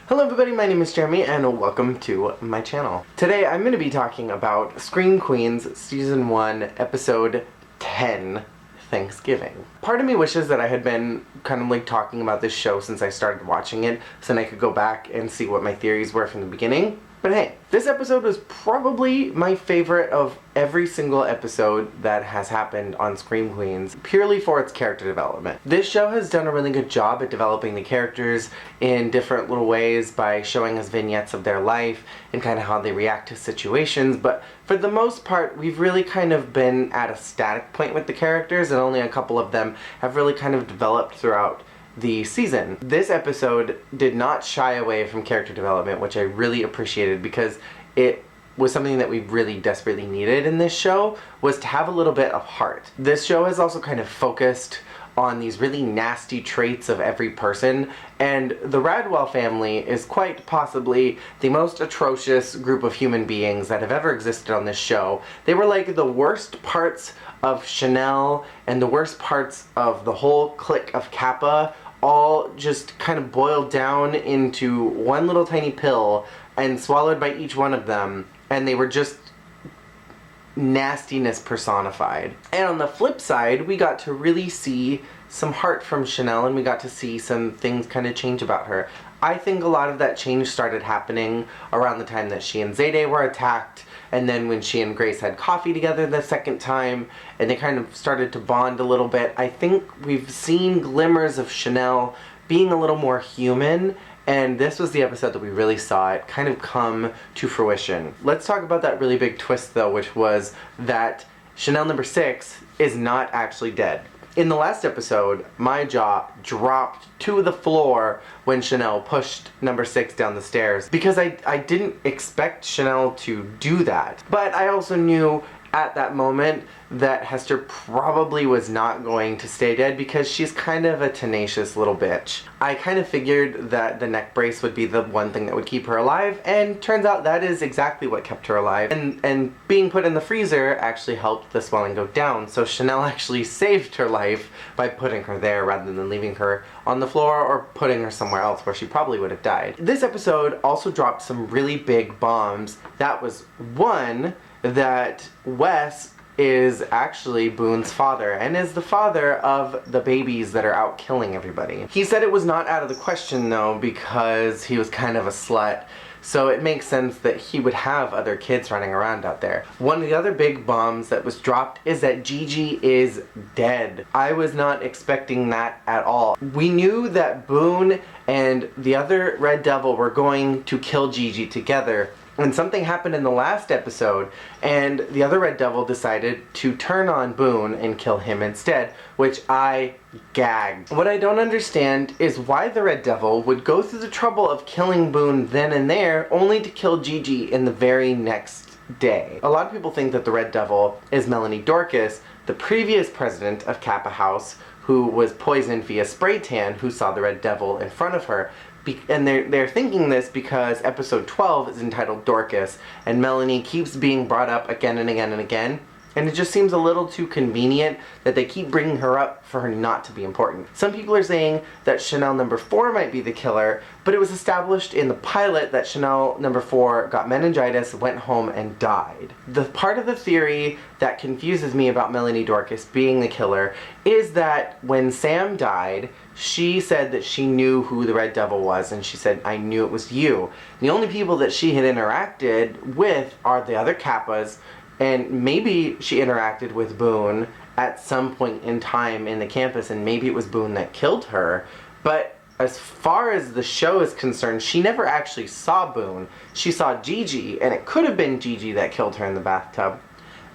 Hello everybody, my name is Jeremy and welcome to my channel. Today I'm going to be talking about Scream Queens Season 1 Episode 10, Thanksgiving. Part of me wishes that I had been kind of like talking about this show since I started watching it, so then I could go back and see what my theories were from the beginning. But hey, this episode was probably my favorite of every single episode that has happened on Scream Queens, purely for its character development. This show has done a really good job at developing the characters in different little ways by showing us vignettes of their life and kind of how they react to situations, but for the most part, we've really kind of been at a static point with the characters, and only a couple of them have really kind of developed throughout the season. This episode did not shy away from character development, which I really appreciated because it was something that we really desperately needed in this show, was to have a little bit of heart. This show has also kind of focused on these really nasty traits of every person, and the Radwell family is quite possibly the most atrocious group of human beings that have ever existed on this show. They were like the worst parts of Chanel and the worst parts of the whole clique of Kappa, all just kind of boiled down into one little tiny pill and swallowed by each one of them, and they were just nastiness personified. And on the flip side, we got to really see some heart from Chanel, and we got to see some things kind of change about her. I think a lot of that change started happening around the time that she and Zayday were attacked, and then when she and Grace had coffee together the second time, and they kind of started to bond a little bit. I think we've seen glimmers of Chanel being a little more human, and this was the episode that we really saw it kind of come to fruition. Let's talk about that really big twist though, which was that Chanel number 6 is not actually dead. In the last episode, my jaw dropped to the floor when Chanel pushed number 6 down the stairs because I didn't expect Chanel to do that. But I also knew at that moment that Hester probably was not going to stay dead because she's kind of a tenacious little bitch. I kind of figured that the neck brace would be the one thing that would keep her alive, and turns out that is exactly what kept her alive. And being put in the freezer actually helped the swelling go down, so Chanel actually saved her life by putting her there rather than leaving her on the floor or putting her somewhere else where she probably would have died. This episode also dropped some really big bombs. That was one, that Wes is actually Boone's father and is the father of the babies that are out killing everybody. He said it was not out of the question though because he was kind of a slut, so it makes sense that he would have other kids running around out there. One of the other big bombs that was dropped is that Gigi is dead. I was not expecting that at all. We knew that Boone and the other Red Devil were going to kill Gigi together, and something happened in the last episode, and the other Red Devil decided to turn on Boone and kill him instead, which I gagged. What I don't understand is why the Red Devil would go through the trouble of killing Boone then and there, only to kill Gigi in the very next day. A lot of people think that the Red Devil is Melanie Dorcas, the previous president of Kappa House, who was poisoned via spray tan, who saw the Red Devil in front of her. And they're thinking this because episode 12 is entitled Dorcas, and Melanie keeps being brought up again and again and again, and it just seems a little too convenient that they keep bringing her up for her not to be important. Some people are saying that Chanel number 4 might be the killer, but it was established in the pilot that Chanel number 4 got meningitis, went home, and died. The part of the theory that confuses me about Melanie Dorcas being the killer is that when Sam died, she said that she knew who the Red Devil was, and she said, "I knew it was you." The only people that she had interacted with are the other Kappas, and maybe she interacted with Boone at some point in time in the campus, and maybe it was Boone that killed her. But as far as the show is concerned, she never actually saw Boone. She saw Gigi, and it could have been Gigi that killed her in the bathtub.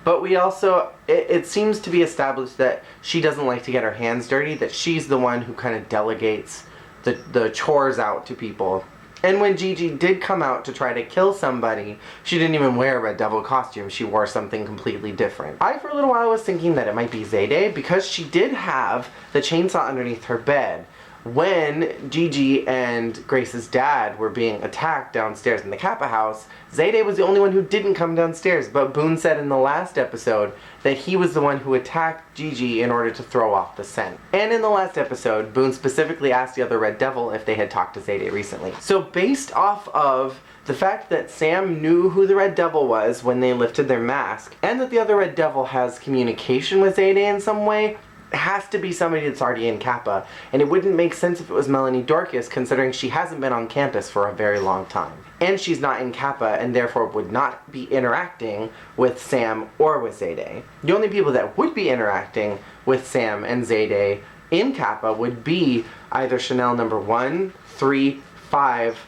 But we also, it seems to be established that she doesn't like to get her hands dirty, that she's the one who kind of delegates the chores out to people. And when Gigi did come out to try to kill somebody, she didn't even wear a Red Devil costume. She wore something completely different. I, for a little while, was thinking that it might be Zayday because she did have the chainsaw underneath her bed. when Gigi and Grace's dad were being attacked downstairs in the Kappa house, Zayde was the only one who didn't come downstairs, but Boone said in the last episode that he was the one who attacked Gigi in order to throw off the scent. And in the last episode, Boone specifically asked the other Red Devil if they had talked to Zayde recently. So based off of the fact that Sam knew who the Red Devil was when they lifted their mask, and that the other Red Devil has communication with Zayde in some way, it has to be somebody that's already in Kappa, and it wouldn't make sense if it was Melanie Dorcas, considering she hasn't been on campus for a very long time. And she's not in Kappa, and therefore would not be interacting with Sam or with Zayde. The only people that would be interacting with Sam and Zayde in Kappa would be either Chanel number 1, 3, 5,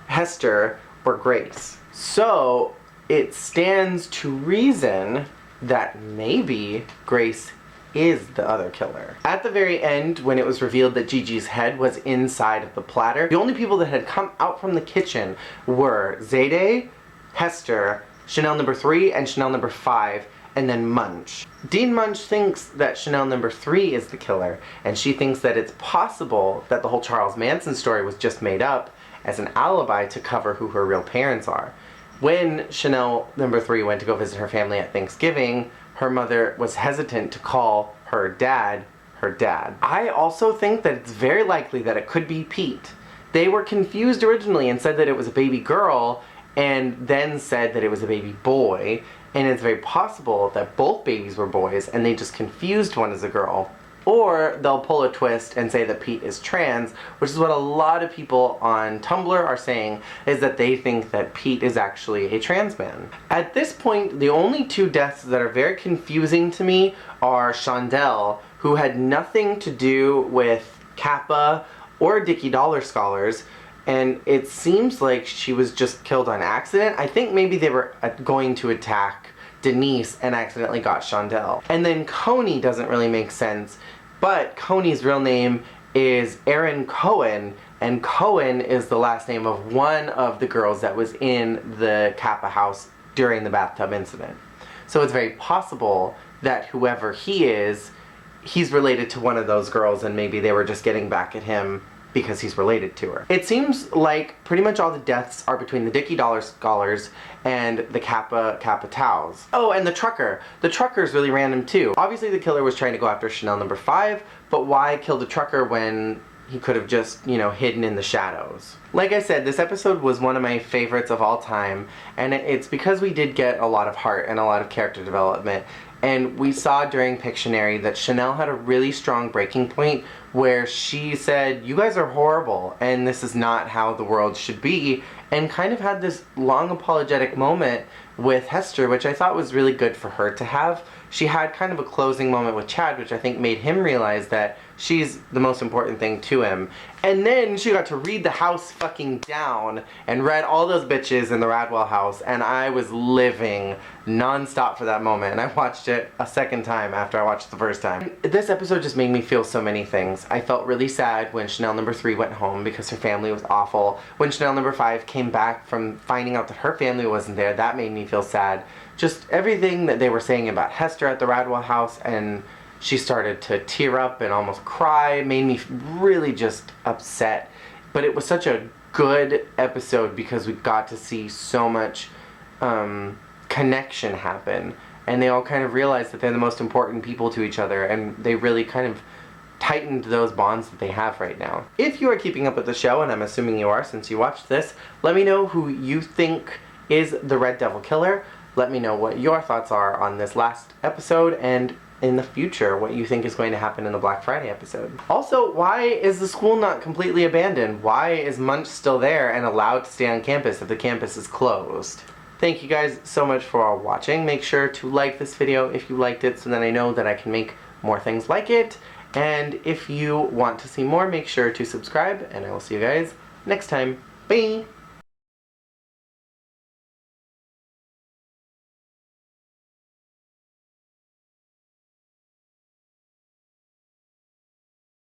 Hester, or Grace. So it stands to reason that maybe Grace is the other killer. At the very end, when it was revealed that Gigi's head was inside of the platter, the only people that had come out from the kitchen were Zayde, Hester, Chanel number 3, and Chanel number 5, and then Munch. Dean Munch thinks that Chanel number 3 is the killer, and she thinks that it's possible that the whole Charles Manson story was just made up as an alibi to cover who her real parents are. When Chanel number 3 went to go visit her family at Thanksgiving, her mother was hesitant to call her dad her dad. I also think that it's very likely that it could be Pete. They were confused originally and said that it was a baby girl, and then said that it was a baby boy, and it's very possible that both babies were boys and they just confused one as a girl. Or they'll pull a twist and say that Pete is trans, which is what a lot of people on Tumblr are saying, is that they think that Pete is actually a trans man. At this point, the only two deaths that are very confusing to me are Shondell, who had nothing to do with Kappa or Dickie Dollar Scholars, and it seems like she was just killed on accident. I think maybe they were going to attack Denise and accidentally got Shondell. And then Coney doesn't really make sense, but Coney's real name is Erin Cohen, and Cohen is the last name of one of the girls that was in the Kappa house during the bathtub incident. So it's very possible that whoever he is, he's related to one of those girls, and maybe they were just getting back at him because he's related to her. It seems like pretty much all the deaths are between the Dickie Dollar Scholars and the Kappa Taus. Oh, and the trucker. The trucker's really random too. Obviously the killer was trying to go after Chanel number 5, but why kill the trucker when he could have just, you know, hidden in the shadows? Like I said, this episode was one of my favorites of all time, and it's because we did get a lot of heart and a lot of character development. And we saw during Pictionary that Chanel had a really strong breaking point where she said, you guys are horrible and this is not how the world should be, and kind of had this long apologetic moment with Hester, which I thought was really good for her to have. She had kind of a closing moment with Chad, which I think made him realize that she's the most important thing to him. And then she got to read the house fucking down and read all those bitches in the Radwell house, and I was living non-stop for that moment, and I watched it a second time after I watched it the first time. This episode just made me feel so many things. I felt really sad when Chanel number 3 went home because her family was awful. When Chanel number 5 came back from finding out that her family wasn't there, that made me feel sad. Just everything that they were saying about Hester at the Radwell house, and she started to tear up and almost cry, made me really just upset. But it was such a good episode because we got to see so much connection happen, and they all kind of realized that they're the most important people to each other, and they really kind of tightened those bonds that they have right now. If you are keeping up with the show, and I'm assuming you are since you watched this, let me know who you think is the Red Devil killer. Let me know what your thoughts are on this last episode, and in the future what you think is going to happen in the Black Friday episode. Also, why is the school not completely abandoned? Why is Munch still there and allowed to stay on campus if the campus is closed? Thank you guys so much for watching. Make sure to like this video if you liked it so that I know that I can make more things like it. And if you want to see more, make sure to subscribe, and I will see you guys next time. Bye!